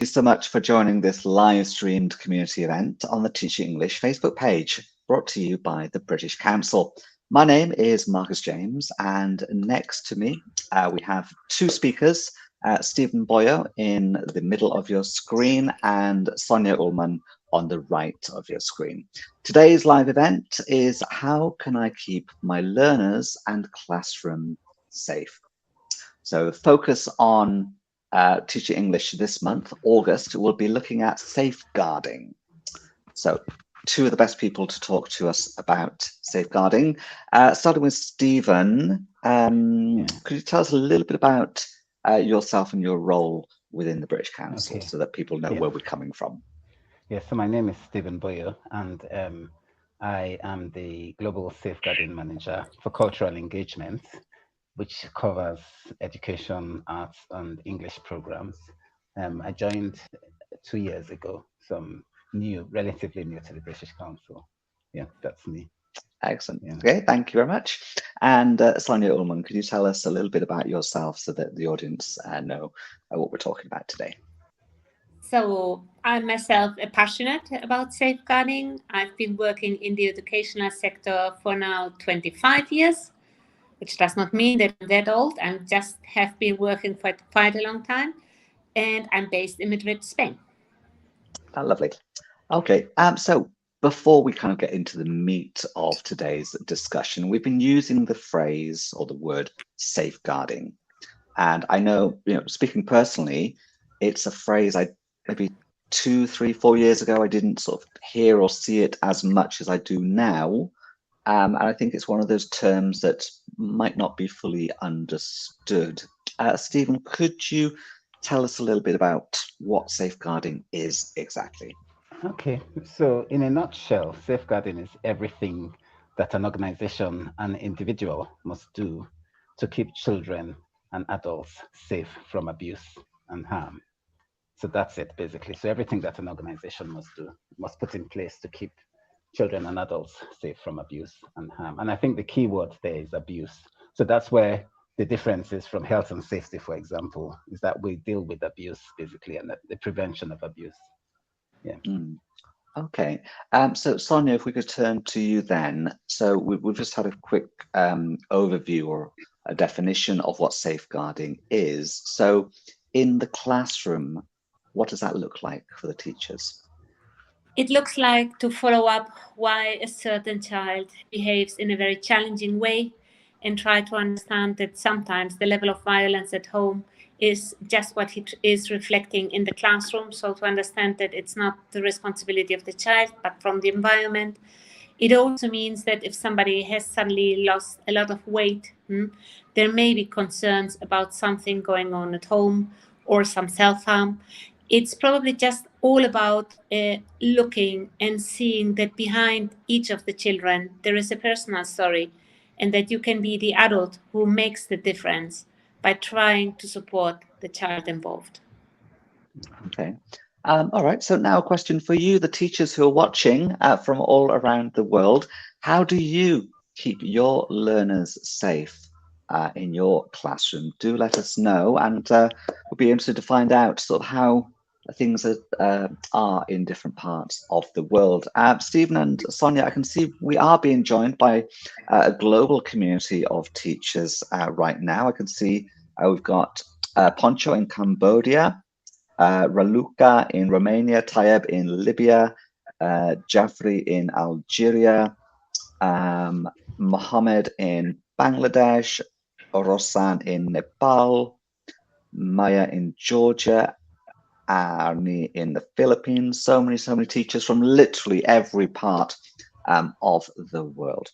you so much for joining this live streamed community event on the Teaching English Facebook page, brought to you by the British Council. My name is Marcus James, and next to me we have two speakers, Stephen Boyo in the middle of your screen and Sonja Uhlmann on the right of your screen. Today's live event is how can I keep my learners and classroom safe? So focus on Teaching English this month, August, we'll be looking at safeguarding. So two of the best people to talk to us about safeguarding. Starting with Stephen, could you tell us a little bit about yourself and your role within the British Council so that people know where we're coming from? Yes, so my name is Stephen Boyo, and I am the Global Safeguarding Manager for Cultural Engagement, which covers education, arts, and English programs. I joined 2 years ago, so I'm relatively new to the British Council. Yeah, that's me. Excellent. Yeah. Okay, thank you very much. And Sonja Uhlmann, could you tell us a little bit about yourself so that the audience know what we're talking about today? So I'm myself passionate about safeguarding. I've been working in the educational sector for now 25 years, which does not mean that I'm that old. I just have been working for quite a long time, and I'm based in Madrid, Spain. Oh, lovely. Okay, so before we kind of get into the meat of today's discussion, we've been using the phrase or the word safeguarding. And I know, speaking personally, it's a phrase I maybe 2, 3, 4 years ago, I didn't sort of hear or see it as much as I do now. And I think it's one of those terms that might not be fully understood. Stephen, could you tell us a little bit about what safeguarding is exactly? Okay, so in a nutshell, safeguarding is everything that an organization, an individual must do to keep children and adults safe from abuse and harm. So that's it, basically. So everything that an organization must do, must put in place to keep children and adults safe from abuse and harm. And I think the key word there is abuse. So that's where the difference is from health and safety, for example, is that we deal with abuse, basically, and the prevention of abuse. Yeah. Okay. So Sonja, if we could turn to you then. So we've just had a quick overview or a definition of what safeguarding is. So in the classroom, what does that look like for the teachers? It looks like to follow up why a certain child behaves in a very challenging way and try to understand that sometimes the level of violence at home is just what it is reflecting in the classroom. So to understand that it's not the responsibility of the child, but from the environment. It also means that if somebody has suddenly lost a lot of weight, there may be concerns about something going on at home or some self-harm. It's probably just all about looking and seeing that behind each of the children, there is a personal story, and that you can be the adult who makes the difference by trying to support the child involved. Okay. All right. So now a question for you, the teachers who are watching from all around the world. How do you keep your learners safe in your classroom? Do let us know, and we'll be interested to find out sort of how things are in different parts of the world. Stephen and Sonja, I can see we are being joined by a global community of teachers right now. I can see we've got Poncho in Cambodia, Raluca in Romania, Tayeb in Libya, Jafri in Algeria, Mohammed in Bangladesh, Rosan in Nepal, Maya in Georgia, Arnie in the Philippines. So many teachers from literally every part of the world.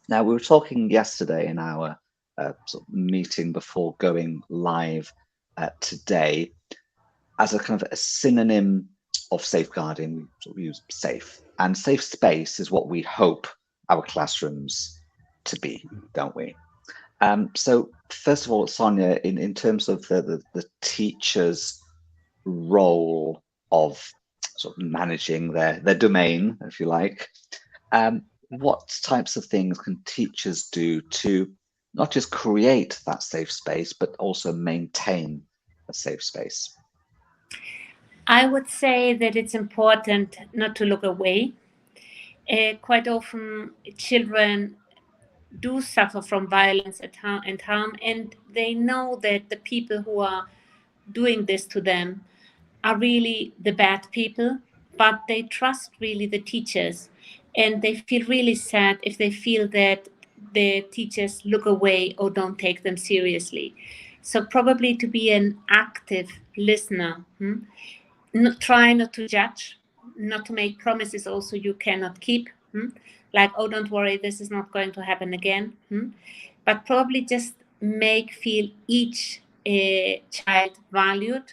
Now, we were talking yesterday in our sort of meeting before going live today, as a kind of a synonym of safeguarding, we sort of use safe. And safe space is what we hope our classrooms to be, don't we? So first of all, Sonja, in terms of the teacher's role of sort of managing their domain, if you like, what types of things can teachers do to not just create that safe space, but also maintain a safe space? I would say that it's important not to look away. Quite often, children do suffer from violence and harm, and they know that the people who are doing this to them are really the bad people, but they trust really the teachers, and they feel really sad if they feel that the teachers look away or don't take them seriously. So probably to be an active listener, try not to judge, not to make promises also you cannot keep, like, oh, don't worry, this is not going to happen again, but probably just make feel each child valued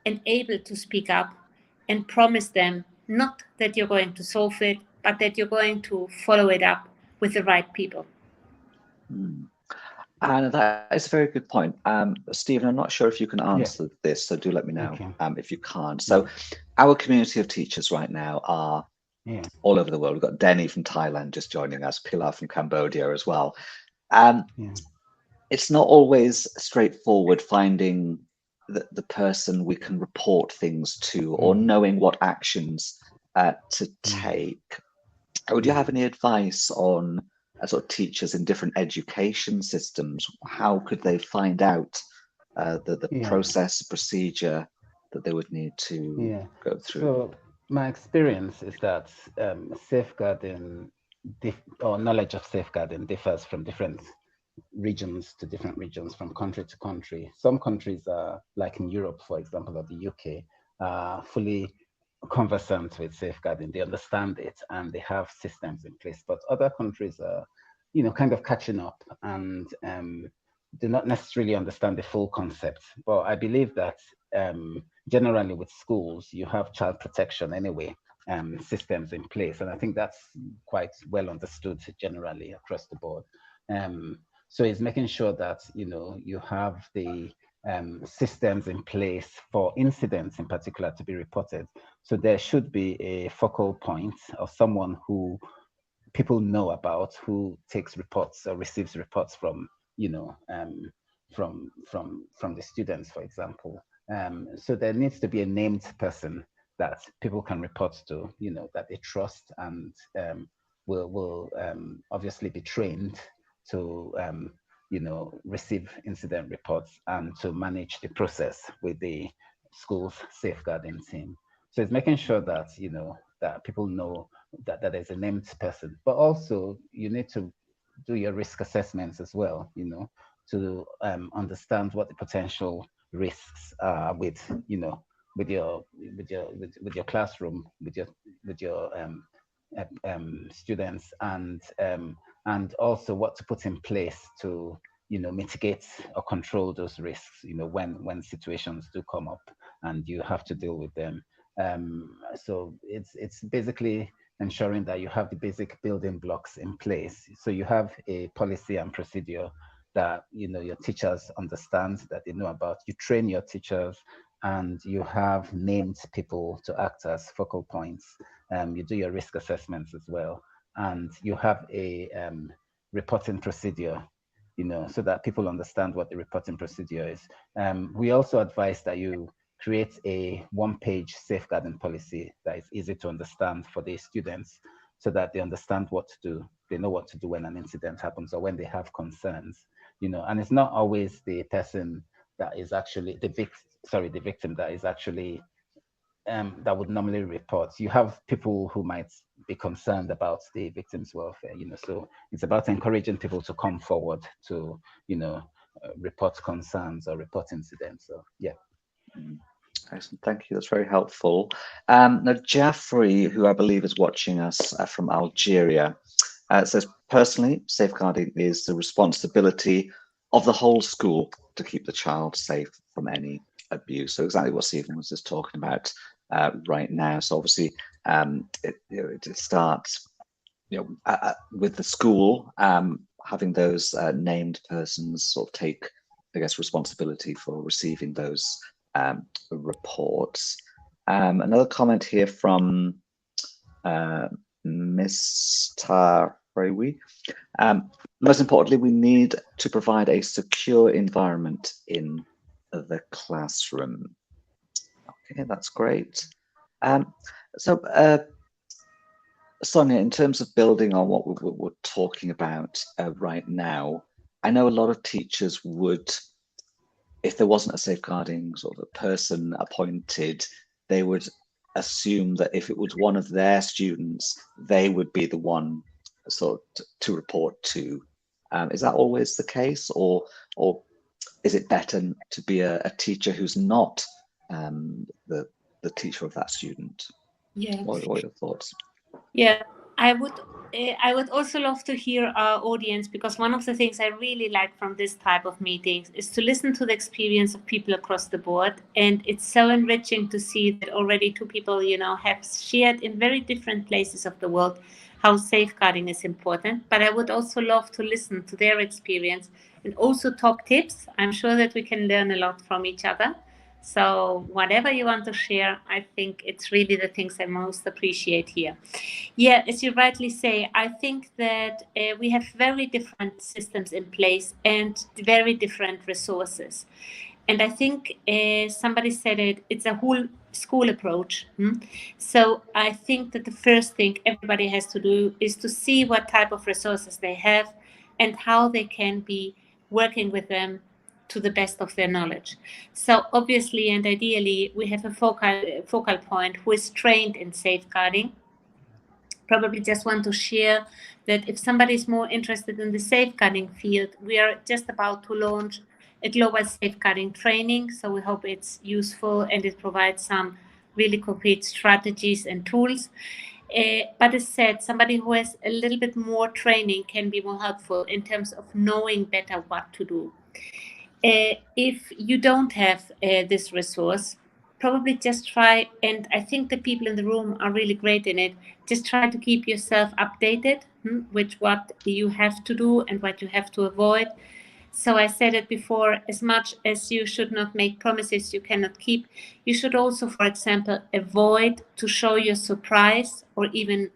and able to speak up, and promise them not that you're going to solve it, but that you're going to follow it up with the right people. And that is a very good point. Stephen, I'm not sure if you can Yeah. answer this, so do let me know Okay. if you can't. So our community of teachers right now are Yeah. all over the world. We've got Denny from Thailand just joining us, Pilar from Cambodia as well. Yeah. It's not always straightforward finding the person we can report things to or knowing what actions to take. Would you have any advice on sort of teachers in different education systems? How could they find out the process, procedure that they would need to go through? So my experience is that safeguarding or knowledge of safeguarding differs from different regions to different regions, from country to country. Some countries are, like in Europe, for example, or the UK, are fully conversant with safeguarding. They understand it and they have systems in place. But other countries are, kind of catching up and do not necessarily understand the full concept. But I believe that generally with schools, you have child protection anyway, systems in place. And I think that's quite well understood generally across the board. So it's making sure that, you have the systems in place for incidents in particular to be reported. So there should be a focal point of someone who people know about, who takes reports or receives reports from, from the students, for example. So there needs to be a named person that people can report to, that they trust, and will obviously be trained to receive incident reports and to manage the process with the school's safeguarding team. So it's making sure that that people know that there's a named person, but also you need to do your risk assessments as well, to understand what the potential risks are with with your classroom, with your students, and also what to put in place to mitigate or control those risks, when situations do come up and you have to deal with them. So it's basically ensuring that you have the basic building blocks in place. So you have a policy and procedure that your teachers understand, that they know about. You train your teachers, and you have named people to act as focal points. You do your risk assessments as well, and you have a reporting procedure, so that people understand what the reporting procedure is. We also advise that you create a one-page safeguarding policy that is easy to understand for the students, so that they understand what to do. They know what to do when an incident happens or when they have concerns, and it's not always the person that is actually the victim that is actually that would normally report. You have people who might be concerned about the victim's welfare, so it's about encouraging people to come forward to, report concerns or report incidents. So, yeah. Excellent, thank you. That's very helpful. Now, Jaffrey, who I believe is watching us from Algeria, says, personally, safeguarding is the responsibility of the whole school to keep the child safe from any abuse. So exactly what Stephen was just talking about right now. So obviously, it starts, with the school having those named persons sort of take, I guess, responsibility for receiving those reports. Another comment here from Mr. Frewi. Most importantly, we need to provide a secure environment in the classroom. Okay, that's great. So, Sonja, in terms of building on what we're talking about right now, I know a lot of teachers would, if there wasn't a safeguarding sort of a person appointed, they would assume that if it was one of their students, they would be the one sort of to report to. Is that always the case, or is it better to be a teacher who's not the teacher of that student? Yeah. What are your thoughts? Yeah, I would. I would also love to hear our audience, because one of the things I really like from this type of meetings is to listen to the experience of people across the board, and it's so enriching to see that already two people, have shared in very different places of the world how safeguarding is important. But I would also love to listen to their experience and also talk tips. I'm sure that we can learn a lot from each other. So whatever you want to share, I think it's really the things I most appreciate here. Yeah, as you rightly say, I think that we have very different systems in place and very different resources. And I think somebody said it's a whole school approach. So I think that the first thing everybody has to do is to see what type of resources they have and how they can be working with them to the best of their knowledge. So obviously and ideally, we have a focal point who is trained in safeguarding. Probably just want to share that if somebody is more interested in the safeguarding field, we are just about to launch a global safeguarding training. So we hope it's useful and it provides some really concrete strategies and tools. But as said, somebody who has a little bit more training can be more helpful in terms of knowing better what to do. If you don't have this resource, probably just try, and I think the people in the room are really great in it, just try to keep yourself updated with what you have to do and what you have to avoid. So I said it before, as much as you should not make promises you cannot keep, you should also, for example, avoid to show your surprise or even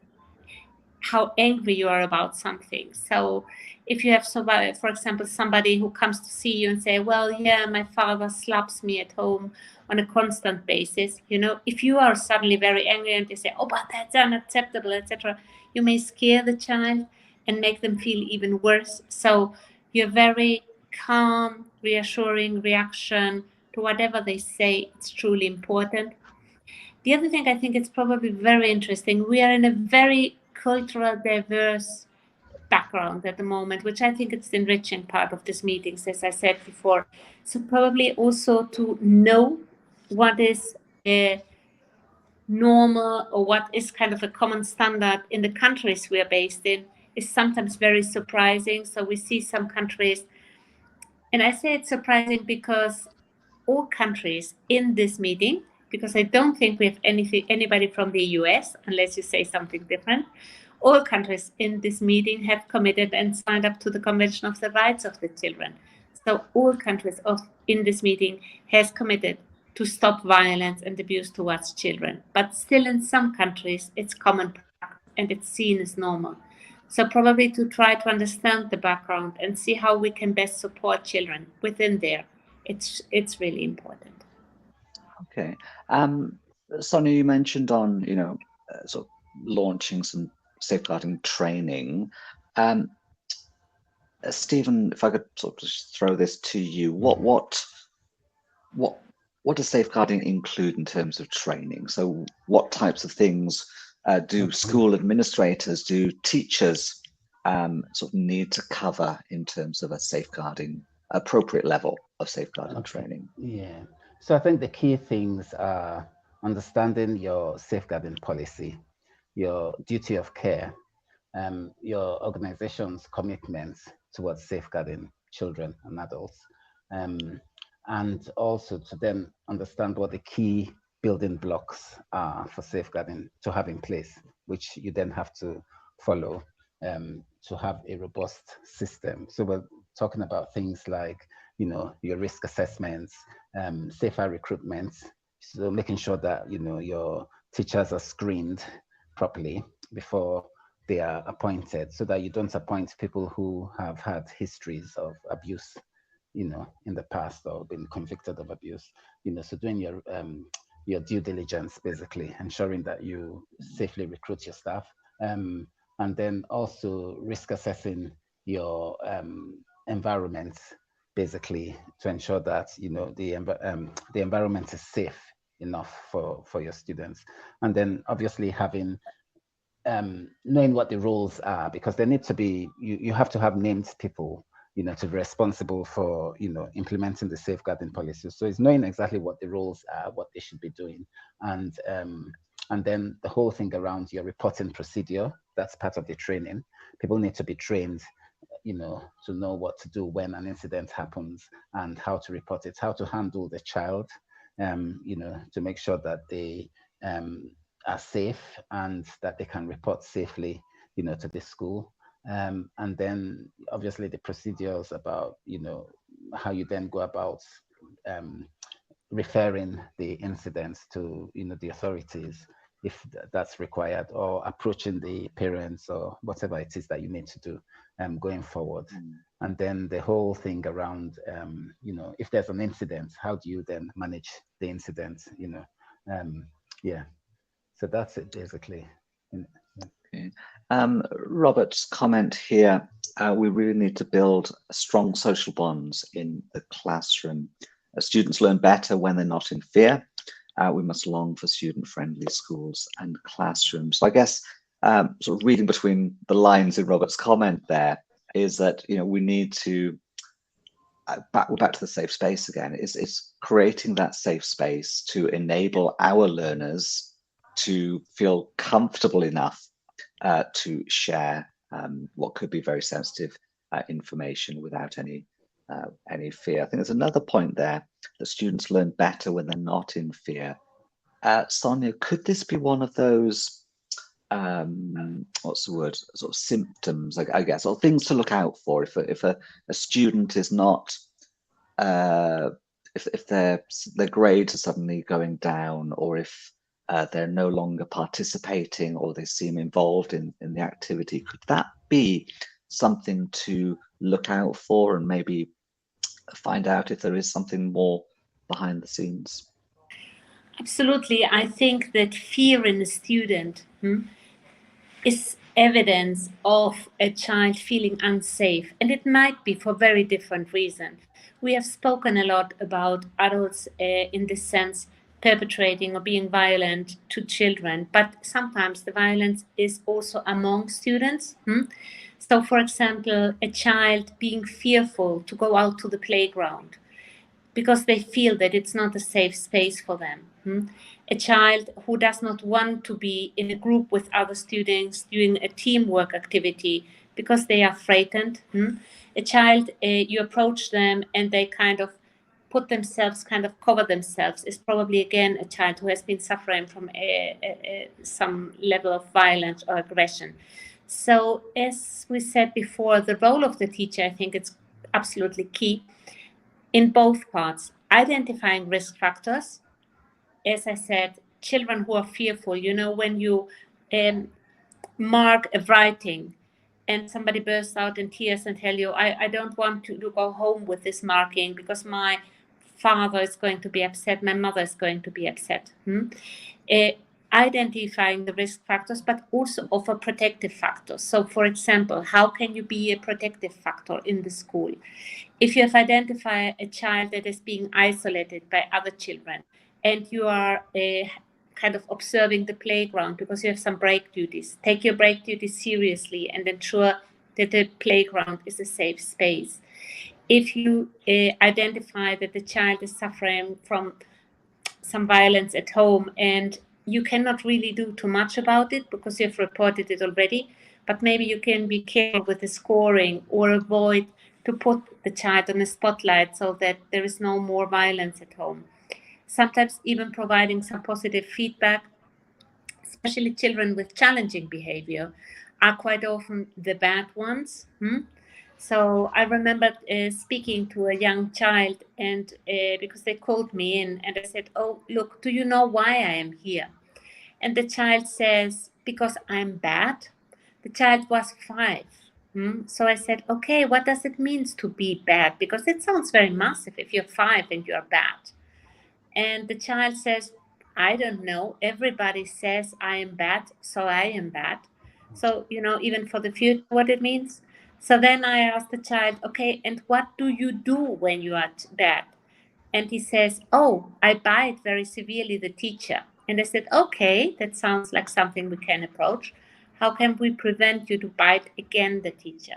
how angry you are about something. So if you have somebody, for example, somebody who comes to see you and say, well, yeah, my father slaps me at home on a constant basis, if you are suddenly very angry and they say, oh, but that's unacceptable, etc., you may scare the child and make them feel even worse. So your very calm, reassuring reaction to whatever they say, it's truly important. The other thing I think it's probably very interesting, we are in a very cultural diverse background at the moment, which I think it's the enriching part of these meetings, as I said before. So probably also to know what is normal or what is kind of a common standard in the countries we are based in is sometimes very surprising. So we see some countries, and I say it's surprising because all countries in this meeting, because I don't think we have anybody from the US, unless you say something different. All countries in this meeting have committed and signed up to the Convention of the Rights of the Children. So all countries in this meeting has committed to stop violence and abuse towards children. But still in some countries, it's common practice and it's seen as normal. So probably to try to understand the background and see how we can best support children within there, it's really important. Okay. Sonia, you mentioned on, sort of launching some safeguarding training. Stephen, if I could sort of just throw this to you, what does safeguarding include in terms of training? So what types of things do school administrators, do teachers sort of need to cover in terms of a safeguarding, appropriate level of safeguarding training? Yeah. So I think the key things are understanding your safeguarding policy, your duty of care, your organization's commitments towards safeguarding children and adults, and also to then understand what the key building blocks are for safeguarding to have in place, which you then have to follow to have a robust system. So we're talking about things like, your risk assessments, safer recruitment. So making sure that, your teachers are screened properly before they are appointed, so that you don't appoint people who have had histories of abuse, in the past or been convicted of abuse. So doing your your due diligence, basically ensuring that you safely recruit your staff, and then also risk assessing your environment, basically to ensure that the environment is safe enough for your students, and then obviously having knowing what the roles are, because there need to be you have to have named people to be responsible for implementing the safeguarding policies. So it's knowing exactly what the roles are, what they should be doing, and then the whole thing around your reporting procedure. That's part of the training. People need to be trained to know what to do when an incident happens and how to report it, how to handle the child, to make sure that they are safe and that they can report safely, to the school. And then obviously the procedures about, how you then go about referring the incidents to, the authorities, if that's required, or approaching the parents or whatever it is that you need to do going forward. And then the whole thing around, if there's an incident, how do you then manage the incident, yeah. So that's it, basically. Okay. Robert's comment here, we really need to build strong social bonds in the classroom. Students learn better when they're not in fear. We must long for student-friendly schools and classrooms. So I guess sort of reading between the lines in Robert's comment there is that, we need to, we're back to the safe space again. It's creating that safe space to enable our learners to feel comfortable enough to share what could be very sensitive information without any fear. I think there's another point there that students learn better when they're not in fear. Sonja, could this be one of those what's the word, sort of symptoms, I guess, or things to look out for if a student is not if their grades are suddenly going down, or if they're no longer participating, or they seem involved in the activity? Could that be something to look out for and maybe find out if there is something more behind the scenes? Absolutely. I think that fear in a student is evidence of a child feeling unsafe, and it might be for very different reasons. We have spoken a lot about adults in this sense perpetrating or being violent to children, but sometimes the violence is also among students. So, for example, a child being fearful to go out to the playground because they feel that it's not a safe space for them. A child who does not want to be in a group with other students doing a teamwork activity because they are frightened. A child, you approach them and they kind of put themselves, kind of cover themselves, is probably again a child who has been suffering from some level of violence or aggression. So as we said before, the role of the teacher, I think it's absolutely key in both parts. Identifying risk factors. As I said, children who are fearful, when you mark a writing and somebody bursts out in tears and tell you, I don't want to go home with this marking because my father is going to be upset, my mother is going to be upset. Identifying the risk factors, but also offer protective factors. So, for example, how can you be a protective factor in the school? If you have identified a child that is being isolated by other children and you are kind of observing the playground because you have some break duties, take your break duties seriously and ensure that the playground is a safe space. If you identify that the child is suffering from some violence at home and you cannot really do too much about it because you've reported it already, but maybe you can be careful with the scoring or avoid to put the child on a spotlight so that there is no more violence at home. Sometimes even providing some positive feedback, especially children with challenging behavior, are quite often the bad ones. So I remember speaking to a young child, and because they called me in, and I said, "Oh, look, do you know why I am here?" And the child says, "Because I'm bad." The child was 5. So I said, "Okay, what does it mean to be bad? Because it sounds very massive if you're 5 and you're bad." And the child says, I don't know. Everybody says I am bad, so I am bad. So, even for the future, what it means. So then I asked the child, okay, and what do you do when you are bad? And he says, oh, I bite very severely the teacher. And I said, okay, that sounds like something we can approach. How can we prevent you to bite again the teacher?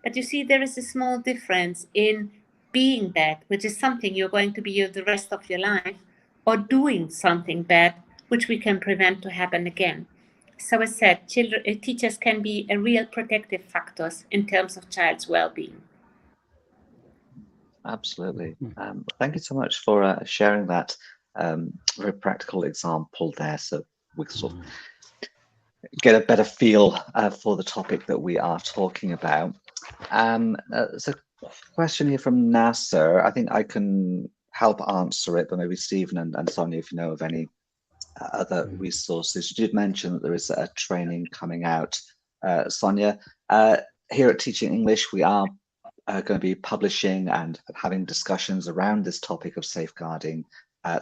But you see, there is a small difference in being bad, which is something you're going to be the rest of your life, or doing something bad, which we can prevent to happen again. So as said, teachers can be a real protective factors in terms of child's well-being. Absolutely. Thank you so much for sharing that very practical example there, so we sort of get a better feel for the topic that we are talking about. There's a question here from Nasser. I think I can help answer it, but maybe Stephen and Sonja, if you know of any other resources. You did mention that there is a training coming out. Sonja, here at Teaching English, we are going to be publishing and having discussions around this topic of safeguarding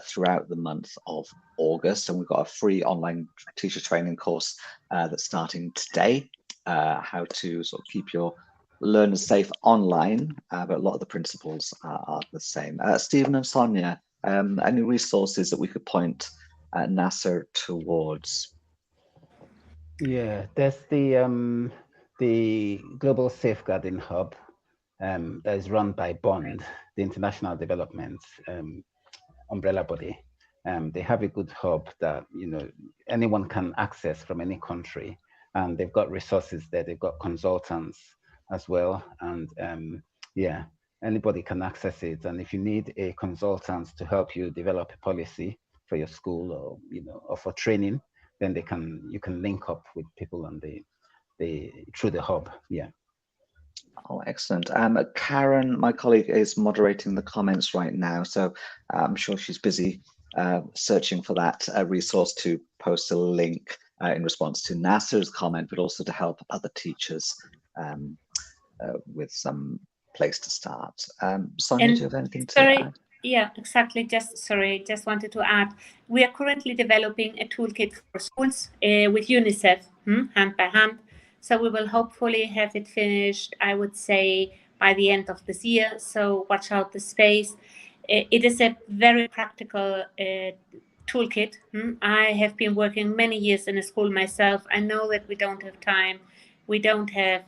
throughout the month of August. And we've got a free online teacher training course that's starting today, how to sort of keep your learners safe online, but a lot of the principles are the same. Stephen and Sonja, any resources that we could point Nasser towards? Yeah, there's the Global Safeguarding Hub that is run by BOND, the International Development umbrella body. They have a good hub that anyone can access from any country, and they've got resources there. They've got consultants as well, and yeah, anybody can access it. And if you need a consultant to help you develop a policy for your school, or or for training, then you can link up with people on through the hub. Yeah. Oh, excellent. Karen, my colleague, is moderating the comments right now, so I'm sure she's busy searching for that resource to post a link in response to Nasser's comment, but also to help other teachers with some place to start. Sonja, do you have anything to add? Yeah, exactly. Just wanted to add, we are currently developing a toolkit for schools with UNICEF, hand by hand. So we will hopefully have it finished, I would say, by the end of this year. So watch out the space. It is a very practical toolkit. I have been working many years in a school myself. I know that we don't have time. We don't have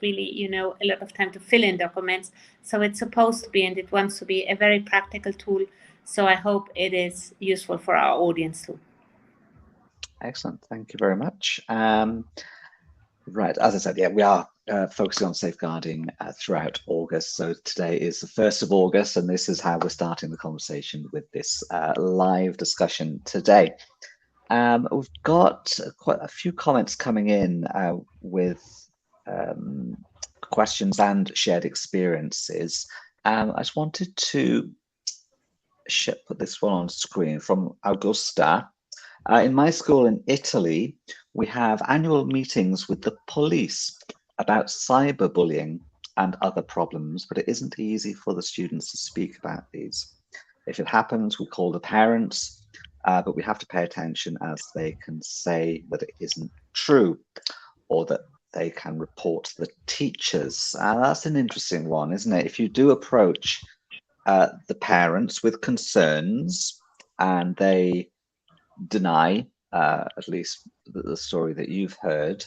really, a lot of time to fill in documents. So it's supposed to be, and it wants to be, a very practical tool. So I hope it is useful for our audience too. Excellent. Thank you very much. Right, as I said, yeah, we are focusing on safeguarding throughout August. So today is the 1st of August, and this is how we're starting the conversation with this live discussion today. We've got quite a few comments coming in with questions and shared experiences. I just wanted to put this one on screen from Augusta. In my school in Italy, we have annual meetings with the police about cyberbullying and other problems, but it isn't easy for the students to speak about these. If it happens, we call the parents, but we have to pay attention, as they can say that it isn't true, or that they can report the teachers. That's an interesting one, isn't it? If you do approach the parents with concerns and they deny, at least the story that you've heard,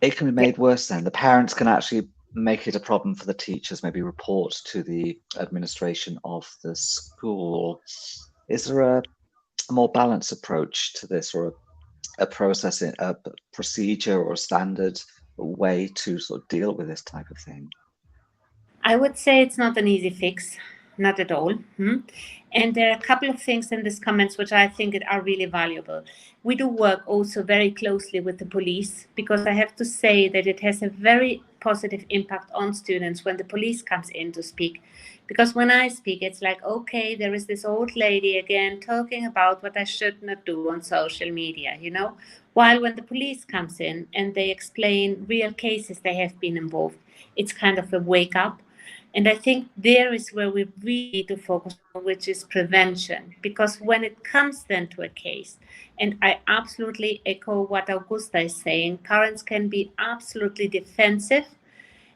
it can be made worse then. The parents can actually make it a problem for the teachers, maybe report to the administration of the school. Is there a more balanced approach to this, or a procedure or a standard way to sort of deal with this type of thing? I would say it's not an easy fix, not at all. And there are a couple of things in these comments which I think are really valuable. We do work also very closely with the police, because I have to say that it has a very positive impact on students when the police comes in to speak. Because when I speak, it's like, okay, there is this old lady again talking about what I should not do on social media, While when the police comes in and they explain real cases they have been involved, it's kind of a wake up. And I think there is where we really need to focus on, which is prevention. Because when it comes then to a case, and I absolutely echo what Augusta is saying, parents can be absolutely defensive.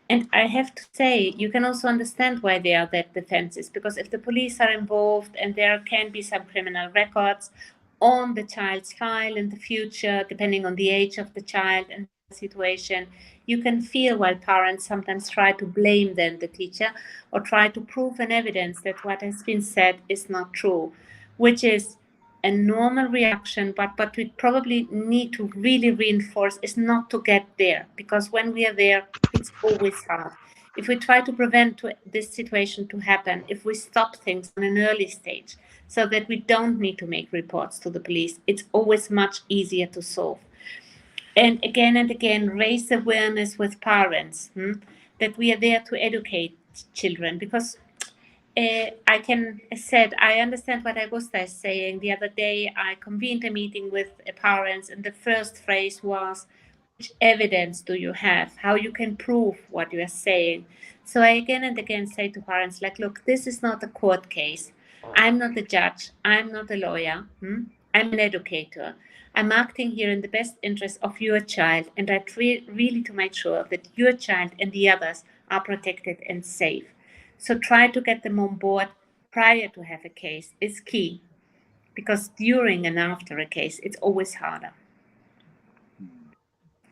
And I have to say, you can also understand why they are that defensive, because if the police are involved and there can be some criminal records on the child's file in the future, depending on the age of the child and the situation, you can feel while parents sometimes try to blame then the teacher or try to prove an evidence that what has been said is not true, which is a normal reaction, but we probably need to really reinforce is not to get there, because when we are there, it's always hard. If we try to prevent this situation to happen, if we stop things on an early stage so that we don't need to make reports to the police, it's always much easier to solve. And again, raise awareness with parents that we are there to educate children, because I understand what Augusta is saying. The other day, I convened a meeting with parents, and the first phrase was, which evidence do you have? How you can prove what you are saying? So I again and again say to parents, like, look, this is not a court case. I'm not a judge. I'm not a lawyer. I'm an educator. I'm acting here in the best interest of your child, and I try really to make sure that your child and the others are protected and safe. So try to get them on board prior to have a case is key, because during and after a case, it's always harder.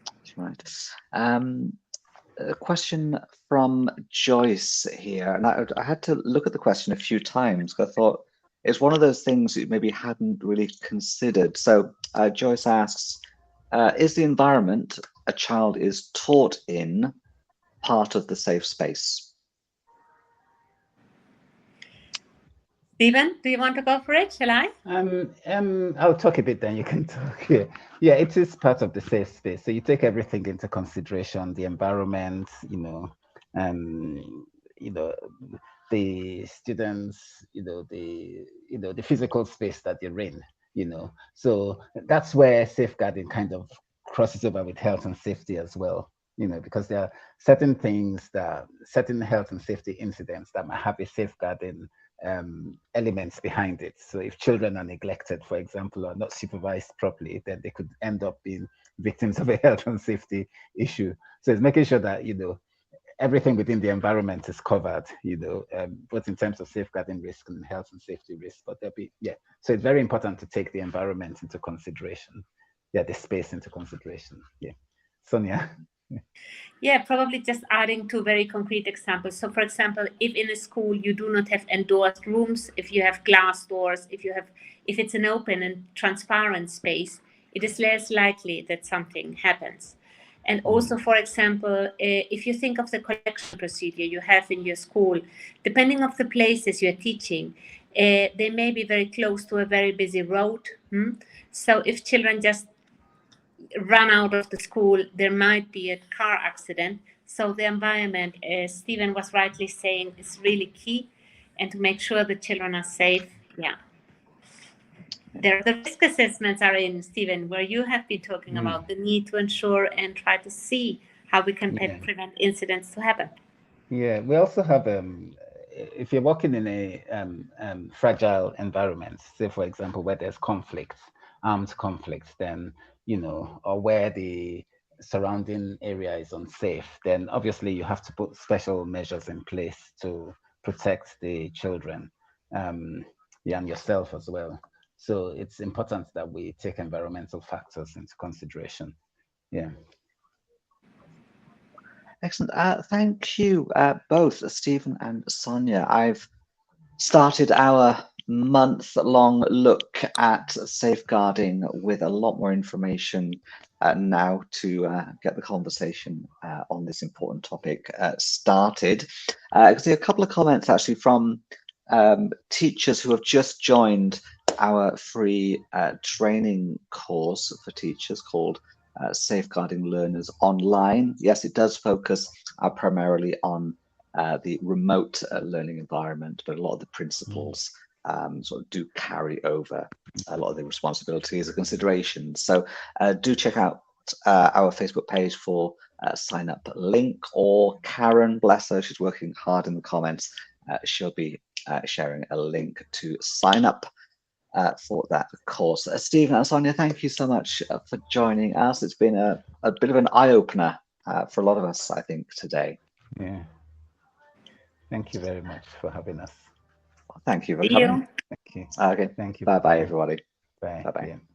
That's right. A question from Joyce here, and I had to look at the question a few times because I thought it's one of those things you maybe hadn't really considered. So Joyce asks, is the environment a child is taught in part of the safe space? Stephen, do you want to go for it? Shall I? I'll talk a bit, then you can talk. Yeah, it is part of the safe space. So you take everything into consideration: the environment, the students, the physical space that you're in. So that's where safeguarding kind of crosses over with health and safety as well. Because there are certain health and safety incidents that might have a safeguarding elements behind it. So if children are neglected, for example, or not supervised properly, then they could end up being victims of a health and safety issue. So it's making sure that everything within the environment is covered, both in terms of safeguarding risk and health and safety risk. But so it's very important to take the environment into consideration. The space into consideration. Sonja. Yeah, probably just adding two very concrete examples. So, for example, if in a school you do not have endorsed rooms, if you have glass doors, if it's an open and transparent space, it is less likely that something happens. And also, for example, if you think of the collection procedure you have in your school, depending on the places you're teaching, they may be very close to a very busy road. So if children just run out of the school, there might be a car accident. So the environment, as Stephen was rightly saying, is really key, and to make sure the children are safe. The risk assessments are in, Stephen, where you have been talking about the need to ensure and try to see how we can prevent incidents to happen. Yeah, we also have, if you're working in a fragile environment, say for example, where there's armed conflicts, then, or where the surrounding area is unsafe, then obviously you have to put special measures in place to protect the children, and yourself as well. So it's important that we take environmental factors into consideration. Yeah. Excellent. Thank you both, Stephen and Sonja. I've started our month-long look at safeguarding with a lot more information now to get the conversation on this important topic started. I can see a couple of comments actually from teachers who have just joined our free training course for teachers called Safeguarding Learners Online. Yes, it does focus primarily on the remote learning environment, but a lot of the principles sort of do carry over a lot of the responsibilities and considerations. So do check out our Facebook page for sign up link, or Karen, bless her, she's working hard in the comments. She'll be sharing a link to sign up for that course. Stephen and Sonja, thank you so much for joining us. It's been a bit of an eye-opener for a lot of us, I think, today. Yeah. Thank you very much for having us. Thank you for coming. You. Thank you. Okay. Thank you. Bye-bye, everybody. Bye. Bye-bye. Yeah.